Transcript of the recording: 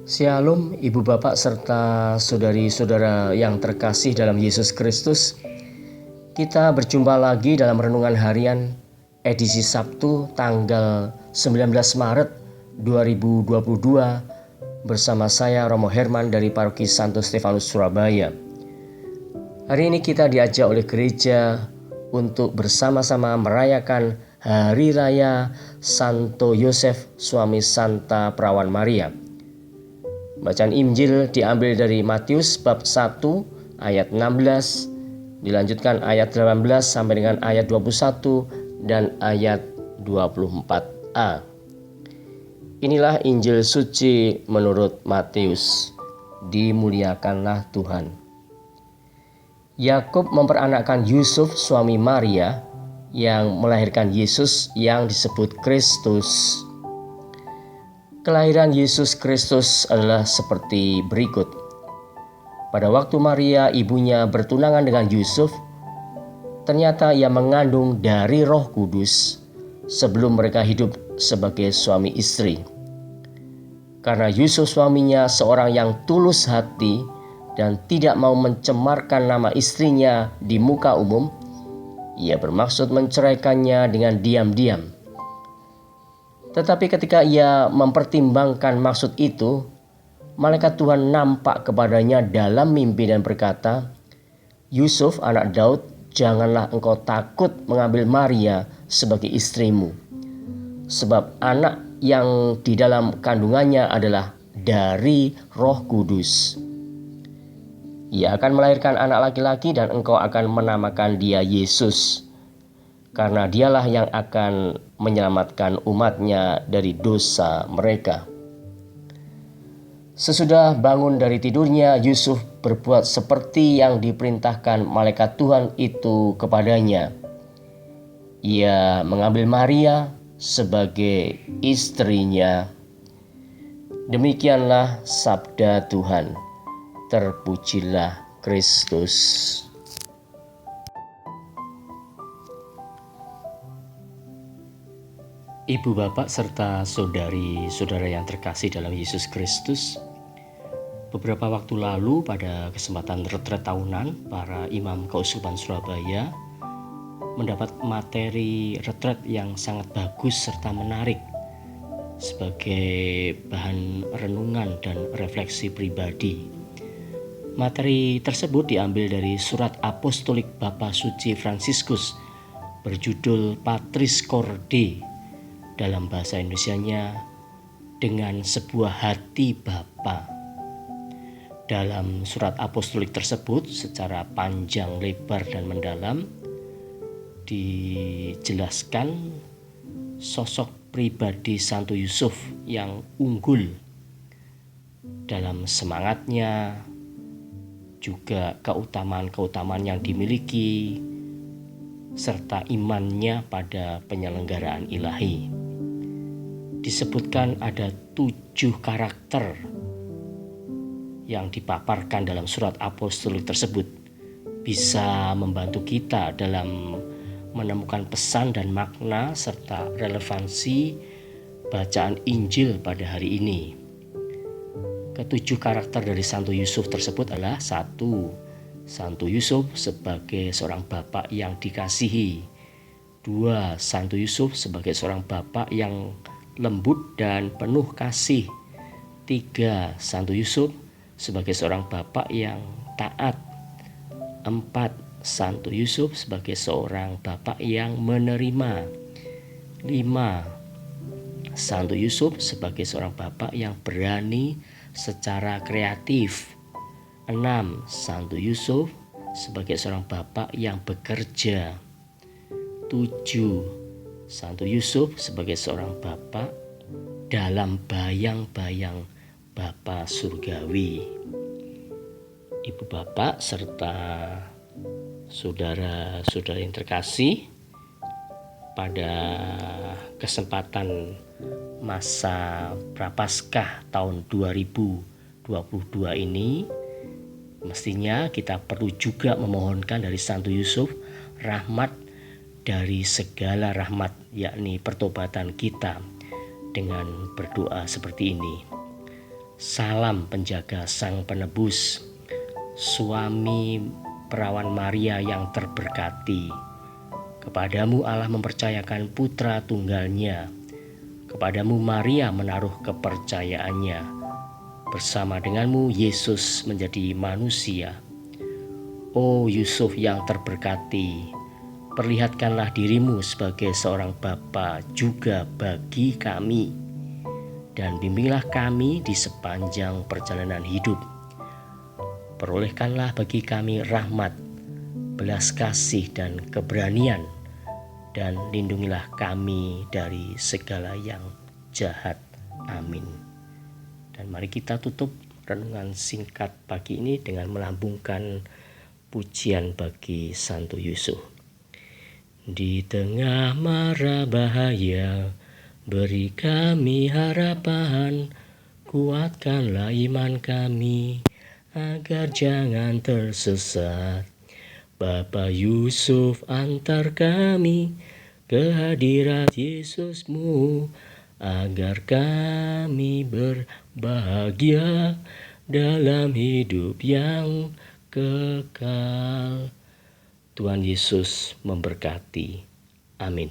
Shalom Ibu Bapak serta saudari-saudara yang terkasih dalam Yesus Kristus. Kita berjumpa lagi dalam renungan harian edisi Sabtu tanggal 19 Maret 2022 bersama saya Romo Herman dari Paroki Santo Stefanus Surabaya. Hari ini kita diajak oleh gereja untuk bersama-sama merayakan Hari Raya Santo Yosef Suami Santa Perawan Maria. Bacaan Injil diambil dari Matius bab 1 ayat 16, dilanjutkan ayat 18 sampai dengan ayat 21 dan ayat 24a. Inilah Injil suci menurut Matius. Dimuliakanlah Tuhan. Yakub memperanakkan Yusuf suami Maria yang melahirkan Yesus yang disebut Kristus. Kelahiran Yesus Kristus adalah seperti berikut. Pada waktu Maria ibunya bertunangan dengan Yusuf, ternyata ia mengandung dari Roh Kudus sebelum mereka hidup sebagai suami istri. Karena Yusuf suaminya seorang yang tulus hati dan tidak mau mencemarkan nama istrinya di muka umum, ia bermaksud menceraikannya dengan diam-diam. Tetapi ketika ia mempertimbangkan maksud itu, malaikat Tuhan nampak kepadanya dalam mimpi dan berkata, "Yusuf anak Daud, janganlah engkau takut mengambil Maria sebagai istrimu. Sebab anak yang di dalam kandungannya adalah dari Roh Kudus. Ia akan melahirkan anak laki-laki dan engkau akan menamakan dia Yesus. Karena dialah yang akan menyelamatkan umatnya dari dosa mereka." Sesudah bangun dari tidurnya, Yusuf berbuat seperti yang diperintahkan malaikat Tuhan itu kepadanya. Ia mengambil Maria sebagai istrinya. Demikianlah sabda Tuhan. Terpujilah Kristus. Ibu bapak serta saudari-saudara yang terkasih dalam Yesus Kristus, beberapa waktu lalu pada kesempatan retret tahunan, para imam Keuskupan Surabaya mendapat materi retret yang sangat bagus serta menarik sebagai bahan renungan dan refleksi pribadi. Materi tersebut diambil dari surat apostolik Bapa Suci Fransiskus berjudul Patris Corde, dalam bahasa Indonesianya dengan sebuah hati Bapa. Dalam surat apostolik tersebut secara panjang, lebar, dan mendalam dijelaskan sosok pribadi Santo Yusuf yang unggul dalam semangatnya, juga keutamaan-keutamaan yang dimiliki, serta imannya pada penyelenggaraan ilahi. Disebutkan ada 7 karakter yang dipaparkan dalam surat apostolik tersebut, bisa membantu kita dalam menemukan pesan dan makna serta relevansi bacaan Injil pada hari ini. Ke-7 karakter dari Santo Yusuf tersebut adalah: 1. Santo Yusuf sebagai seorang bapak yang dikasihi. 2. Santo Yusuf sebagai seorang bapak yang lembut dan penuh kasih. 3. Santo Yusuf sebagai seorang bapak yang taat. 4. Santo Yusuf sebagai seorang bapak yang menerima. 5. Santo Yusuf sebagai seorang bapak yang berani secara kreatif. 6. Santo Yusuf sebagai seorang bapak yang bekerja. 7. Santo Yusuf sebagai seorang bapak dalam bayang-bayang Bapa surgawi. Ibu bapak serta saudara-saudara yang terkasih, pada kesempatan masa Prapaskah tahun 2022 ini, mestinya kita perlu juga memohonkan dari Santo Yusuf rahmat dari segala rahmat, yakni pertobatan kita, dengan berdoa seperti ini. Salam penjaga Sang Penebus, suami perawan Maria yang terberkati. Kepadamu Allah mempercayakan putra tunggalnya. Kepadamu Maria menaruh kepercayaannya. Bersama denganmu Yesus menjadi manusia. Oh Yusuf yang terberkati, perlihatkanlah dirimu sebagai seorang bapa juga bagi kami, dan bimbinglah kami di sepanjang perjalanan hidup. Perolehkanlah bagi kami rahmat, belas kasih dan keberanian, dan lindungilah kami dari segala yang jahat. Amin. Dan mari kita tutup renungan singkat pagi ini dengan melambungkan pujian bagi Santo Yusuf. Di tengah mara bahaya, beri kami harapan, kuatkanlah iman kami, agar jangan tersesat. Bapa Yusuf, antar kami ke hadirat Yesusmu, agar kami berbahagia dalam hidup yang kekal. Tuhan Yesus memberkati. Amin.